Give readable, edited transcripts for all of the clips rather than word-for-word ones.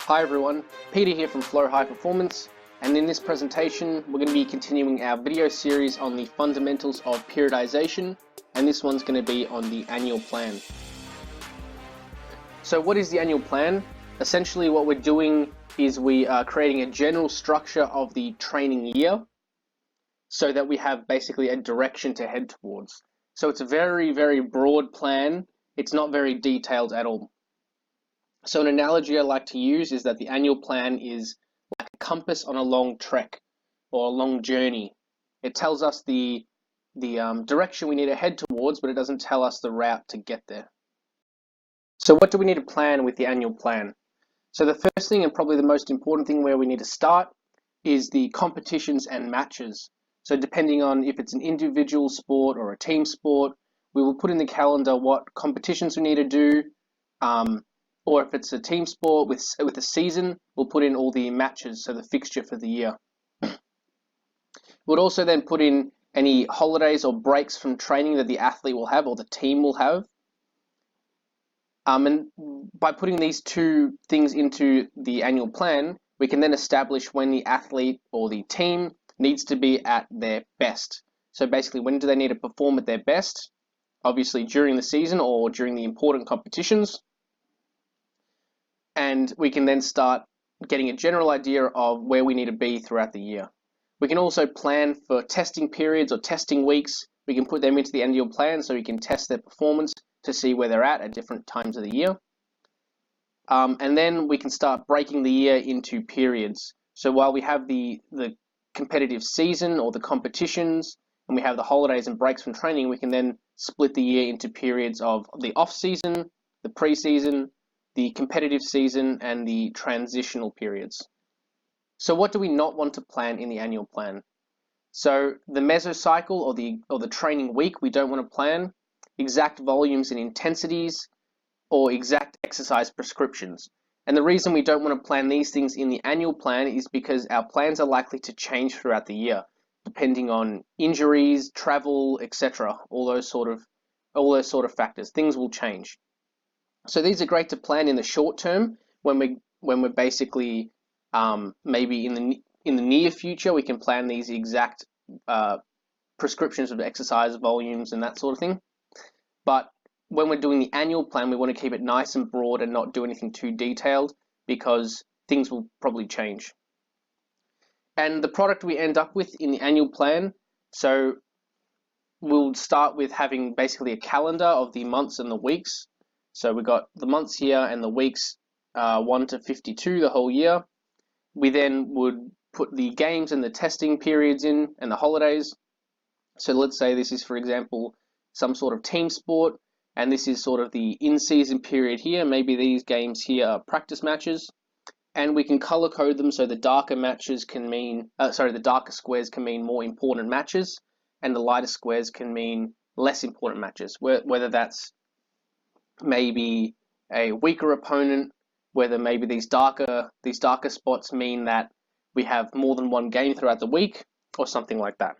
Hi everyone, Peter here from Flow High Performance, and in this presentation we're going to be continuing our video series on the fundamentals of periodization, and this one's going to be on the annual plan. So what is the annual plan? Essentially what we're doing is we are creating a general structure of the training year so that we have basically a direction to head towards. So it's a very, very broad plan. It's not very detailed at all. So an analogy I like to use is that the annual plan is like a compass on a long trek or a long journey. It tells us the direction we need to head towards, but it doesn't tell us the route to get there. So what do we need to plan with the annual plan? So the first thing, and probably the most important thing where we need to start, is the competitions and matches. So depending on if it's an individual sport or a team sport, we will put in the calendar what competitions we need to do, or if it's a team sport with a season, we'll put in all the matches, so the fixture for the year. We'll also then put in any holidays or breaks from training that the athlete will have or the team will have. And by putting these two things into the annual plan, we can then establish when the athlete or the team needs to be at their best. So basically, when do they need to perform at their best? Obviously during the season or during the important competitions. And we can then start getting a general idea of where we need to be throughout the year. We can also plan for testing periods or testing weeks. We can put them into the annual plan so we can test their performance to see where they're at different times of the year. And then we can start breaking the year into periods. So while we have the competitive season or the competitions, and we have the holidays and breaks from training, we can then split the year into periods of the off-season, the pre-season, the competitive season, and the transitional periods. So what do we not want to plan in the annual plan? So the mesocycle or the training week, we don't want to plan exact volumes and intensities or exact exercise prescriptions. And the reason we don't want to plan these things in the annual plan is because our plans are likely to change throughout the year, depending on injuries, travel, etc. All those sort of factors. Things will change. So these are great to plan in the short term when we're basically maybe in the near future. We can plan these exact prescriptions of exercise volumes and that sort of thing. But when we're doing the annual plan, we want to keep it nice and broad and not do anything too detailed because things will probably change. And the product we end up with in the annual plan, so we'll start with having basically a calendar of the months and the weeks. So we've got the months here and the weeks 1 to 52 the whole year. We then would put the games and the testing periods in and the holidays. So let's say this is, for example, some sort of team sport, and this is sort of the in-season period here. Maybe these games here are practice matches, and we can color code them so the darker matches can mean, the darker squares can mean more important matches, and the lighter squares can mean less important matches. Whether that's maybe a weaker opponent, whether maybe these darker spots mean that we have more than one game throughout the week or something like that.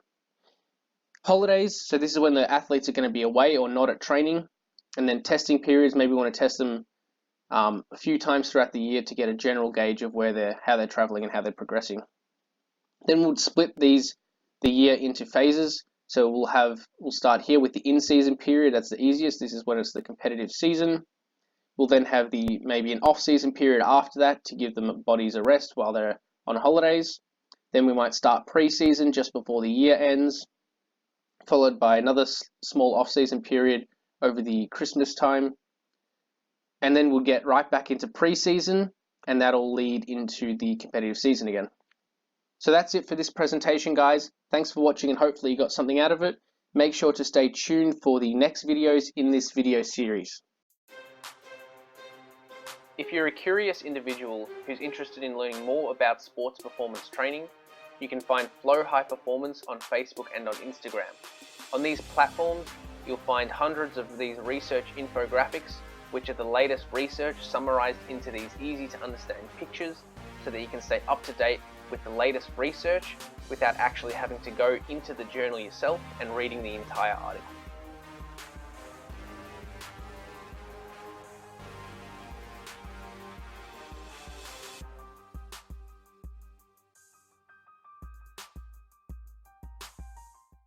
Holidays, so this is when the athletes are going to be away or not at training. And then testing periods, maybe we want to test them a few times throughout the year to get a general gauge of how they're traveling and how they're progressing. Then we'll split the year into phases. So we'll start here with the in-season period. That's the easiest. This is when it's the competitive season. We'll then have maybe an off-season period after that to give them bodies a rest while they're on holidays. Then we might start pre-season just before the year ends, followed by another small off-season period over the Christmas time. And then we'll get right back into pre-season, and that'll lead into the competitive season again. So that's it for this presentation, guys. Thanks for watching, and hopefully you got something out of it. Make sure to stay tuned for the next videos in this video series. If you're a curious individual who's interested in learning more about sports performance training, you can find Flow High Performance on Facebook and on Instagram. On these platforms, you'll find hundreds of these research infographics, which are the latest research summarized into these easy to understand pictures so that you can stay up to date with the latest research without actually having to go into the journal yourself and reading the entire article.